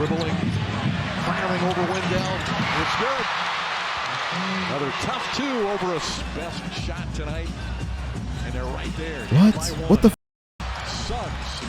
dribbling, firing over Wendell. It's good. Another tough two over his best shot tonight. And they're right there. What? What the Suggs.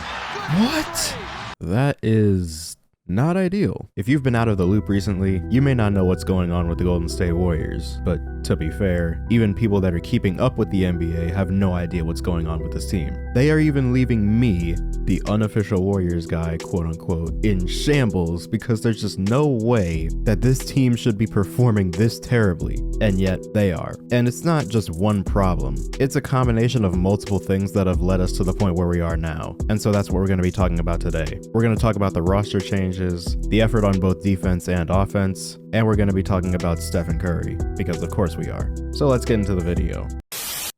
What? That is not ideal. If you've been out of the loop recently, you may not know what's going on with the Golden State Warriors, but to be fair, even people that are keeping up with the NBA have no idea what's going on with this team. They are even leaving me, the unofficial Warriors guy, quote unquote, in shambles because there's just no way that this team should be performing this terribly, and yet they are. And it's not just one problem, it's a combination of multiple things that have led us to the point where we are now. And so that's what we're going to be talking about today. We're going to talk about the roster changes, the effort on both defense and offense, and we're going to be talking about Stephen Curry, because of course we are. So let's get into the video.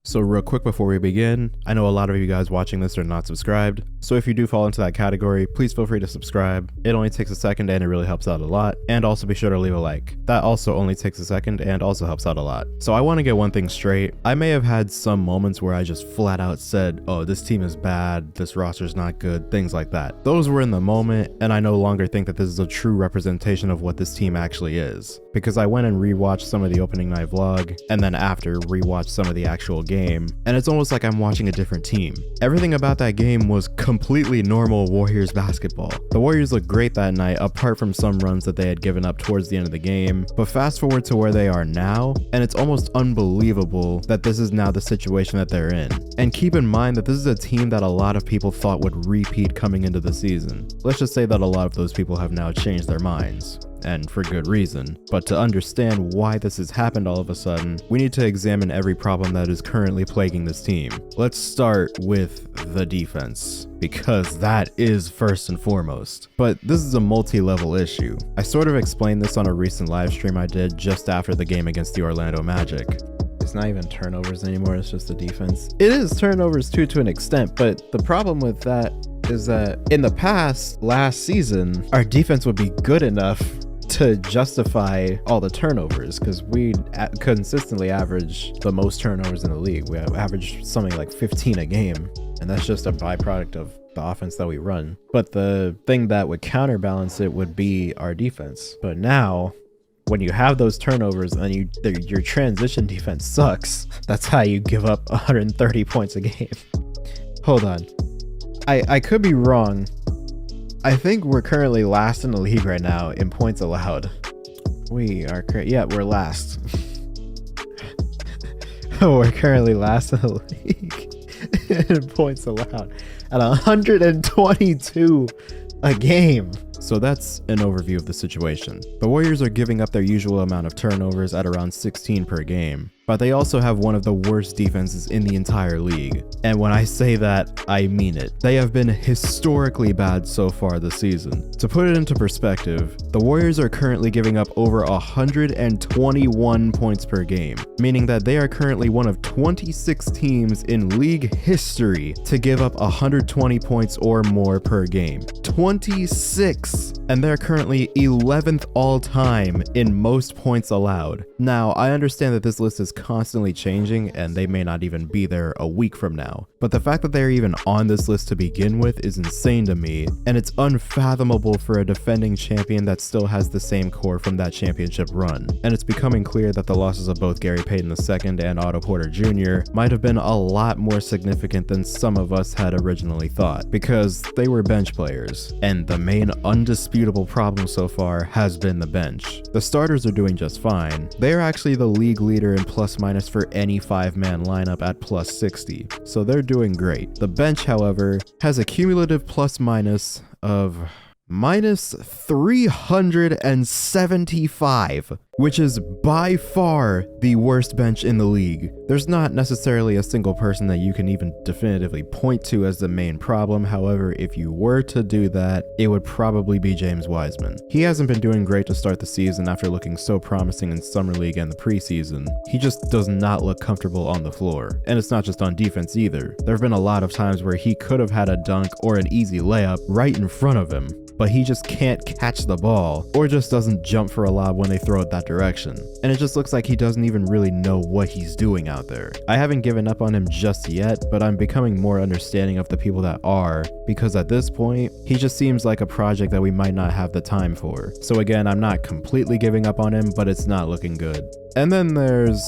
So real quick before we begin, I know a lot of you guys watching this are not subscribed, so if you do fall into that category, please feel free to subscribe. It only takes a second and it really helps out a lot, and also be sure to leave a like. That also only takes a second and also helps out a lot. So I want to get one thing straight. I may have had some moments where I just flat out said, oh, this team is bad, this roster's not good, things like that. Those were in the moment, and I no longer think that this is a true representation of what this team actually is, because I went and rewatched some of the opening night vlog, and then after rewatched some of the actual game, and it's almost like I'm watching a different team. Everything about that game was completely normal Warriors basketball. The Warriors looked great that night, apart from some runs that they had given up towards the end of the game, but fast forward to where they are now, and it's almost unbelievable that this is now the situation that they're in. And keep in mind that this is a team that a lot of people thought would repeat coming into the season. Let's just say that a lot of those people have now changed their minds, and for good reason. But to understand why this has happened all of a sudden, we need to examine every problem that is currently plaguing this team. Let's start with the defense, because that is first and foremost. But this is a multi-level issue. I sort of explained this on a recent live stream I did just after the game against the Orlando Magic. It's not even turnovers anymore, it's just the defense. It is turnovers too, to an extent, but the problem with that is that in the past, last season, our defense would be good enough to justify all the turnovers, because we consistently average the most turnovers in the league. We average something like 15 a game, and that's just a byproduct of the offense that we run. But the thing that would counterbalance it would be our defense. But now, when you have those turnovers and your transition defense sucks, that's how you give up 130 points a game. Hold on, I could be wrong. I think we're currently last in the league right now in points allowed. We are, yeah, we're last. We're currently last in the league in points allowed at 122 a game. So that's an overview of the situation. The Warriors are giving up their usual amount of turnovers at around 16 per game, but they also have one of the worst defenses in the entire league. And when I say that, I mean it. They have been historically bad so far this season. To put it into perspective, the Warriors are currently giving up over 121 points per game, meaning that they are currently one of 26 teams in league history to give up 120 points or more per game. 26! And they're currently 11th all time in most points allowed. Now, I understand that this list is constantly changing and they may not even be there a week from now, but the fact that they're even on this list to begin with is insane to me, and it's unfathomable for a defending champion that still has the same core from that championship run. And it's becoming clear that the losses of both Gary Payton II and Otto Porter Jr. might have been a lot more significant than some of us had originally thought, because they were bench players, and the main undisputable problem so far has been the bench. The starters are doing just fine. They are actually the league leader in plus minus for any 5-man lineup at plus 60, so they're doing great. The bench, however, has a cumulative plus minus of minus 375, which is by far the worst bench in the league. There's not necessarily a single person that you can even definitively point to as the main problem. However, if you were to do that, it would probably be James Wiseman. He hasn't been doing great to start the season after looking so promising in Summer League and the preseason. He just does not look comfortable on the floor. And it's not just on defense either. There have been a lot of times where he could have had a dunk or an easy layup right in front of him, but he just can't catch the ball, or just doesn't jump for a lob when they throw it that that direction. And it just looks like he doesn't even really know what he's doing out there. I haven't given up on him just yet, but I'm becoming more understanding of the people that are, because at this point, he just seems like a project that we might not have the time for. So again, I'm not completely giving up on him, but it's not looking good. And then there's...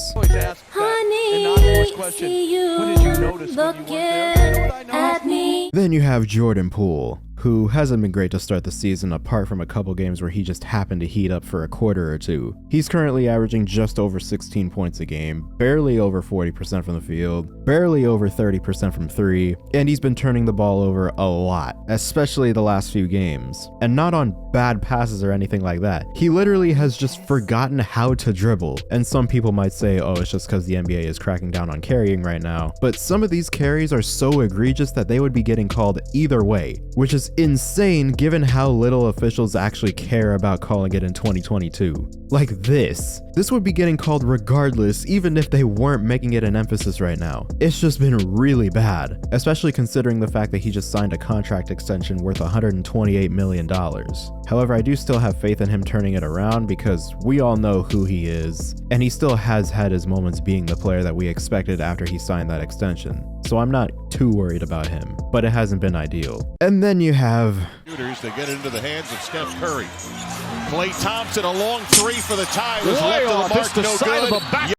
Then you have Jordan Poole, who hasn't been great to start the season apart from a couple games where he just happened to heat up for a quarter or two. He's currently averaging just over 16 points a game, barely over 40% from the field, barely over 30% from 3, and he's been turning the ball over a lot, especially the last few games. And not on bad passes or anything like that. He literally has just forgotten how to dribble. And some people might say, oh, it's just because the NBA is cracking down on carrying right now. But some of these carries are so egregious that they would be getting called either way, which is insane given how little officials actually care about calling it in 2022. Like this would be getting called regardless, even if they weren't making it an emphasis right now. It's just been really bad, especially considering the fact that he just signed a contract extension worth $128 million. However, I do still have faith in him turning it around because we all know who he is, and he still has had his moments being the player that we expected after he signed that extension. So I'm not too worried about him, but it hasn't been ideal. And then you have... shooters that get into the hands of Steph Curry. Klay Thompson, a long three for the tie. Was left of the mark, no good.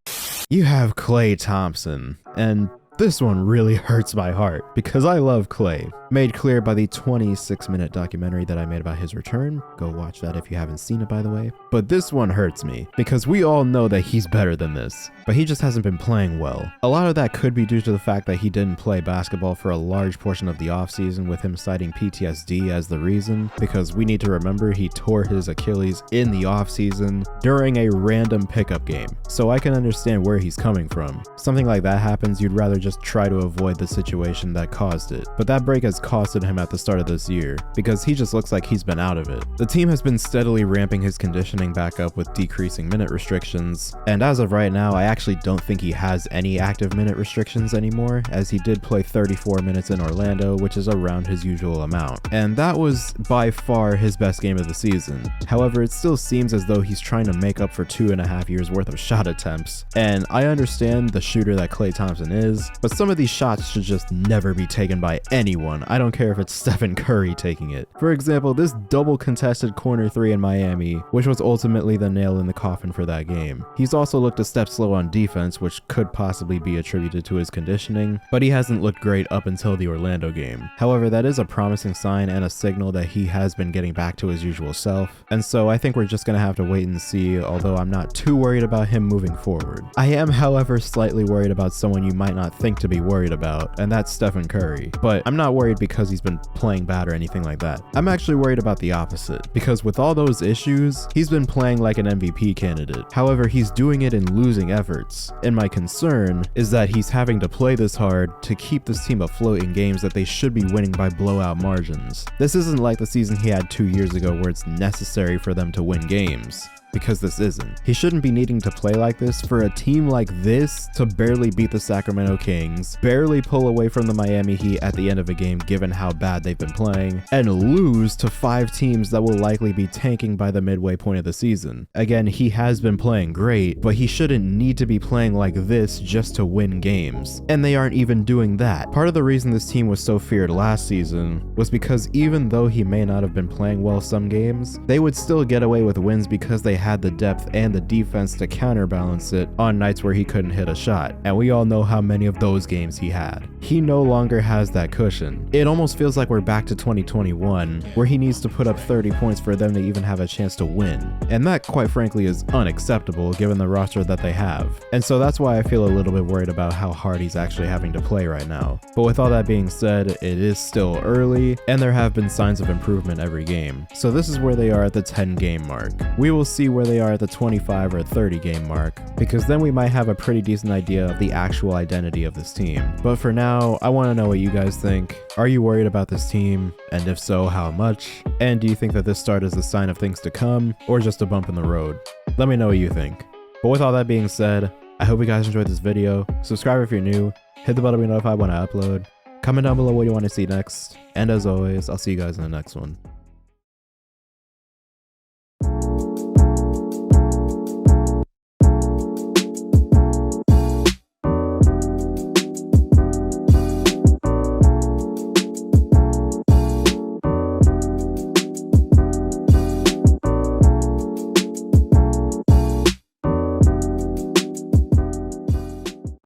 You have Klay Thompson, and this one really hurts my heart because I love Klay. Made clear by the 26-minute documentary that I made about his return. Go watch that if you haven't seen it, by the way. But this one hurts me because we all know that he's better than this, but he just hasn't been playing well. A lot of that could be due to the fact that he didn't play basketball for a large portion of the offseason, with him citing PTSD as the reason, because we need to remember he tore his Achilles in the offseason during a random pickup game. So I can understand where he's coming from. Something like that happens, you'd rather just try to avoid the situation that caused it. But that break has costed him at the start of this year because he just looks like he's been out of it. The team has been steadily ramping his conditioning back up with decreasing minute restrictions, and as of right now, I actually don't think he has any active minute restrictions anymore, as he did play 34 minutes in Orlando, which is around his usual amount. And that was by far his best game of the season. However, it still seems as though he's trying to make up for 2.5 years worth of shot attempts. And I understand the shooter that Klay Thompson is, but some of these shots should just never be taken by anyone. I don't care if it's Stephen Curry taking it. For example, this double contested corner 3 in Miami, which was ultimately the nail in the coffin for that game. He's also looked a step slow on defense, which could possibly be attributed to his conditioning, but he hasn't looked great up until the Orlando game. However, that is a promising sign and a signal that he has been getting back to his usual self, and so I think we're just gonna have to wait and see, although I'm not too worried about him moving forward. I am, however, slightly worried about someone you might not think to be worried about, and that's Stephen Curry. But I'm not worried because he's been playing bad or anything like that. I'm actually worried about the opposite, because with all those issues, he's been playing like an MVP candidate. However, he's doing it in losing efforts, and my concern is that he's having to play this hard to keep this team afloat in games that they should be winning by blowout margins. This isn't like the season he had 2 years ago where it's necessary for them to win games, because this isn't. He shouldn't be needing to play like this for a team like this to barely beat the Sacramento Kings, barely pull away from the Miami Heat at the end of a game given how bad they've been playing, and lose to 5 teams that will likely be tanking by the midway point of the season. Again, he has been playing great, but he shouldn't need to be playing like this just to win games. And they aren't even doing that. Part of the reason this team was so feared last season was because even though he may not have been playing well some games, they would still get away with wins because they had the depth and the defense to counterbalance it on nights where he couldn't hit a shot, and we all know how many of those games he had. He no longer has that cushion. It almost feels like we're back to 2021, where he needs to put up 30 points for them to even have a chance to win, and that quite frankly is unacceptable given the roster that they have. And so that's why I feel a little bit worried about how hard he's actually having to play right now. But with all that being said, it is still early, and there have been signs of improvement every game. So this is where they are at the 10 game mark. We will see where they are at the 25 or 30 game mark, because then we might have a pretty decent idea of the actual identity of this team. But for now, I want to know what you guys think. Are you worried about this team? And if so, how much? And do you think that this start is a sign of things to come, or just a bump in the road? Let me know what you think. But with all that being said, I hope you guys enjoyed this video. Subscribe if you're new, hit the bell to be notified when I upload, comment down below what you want to see next, and as always, I'll see you guys in the next one.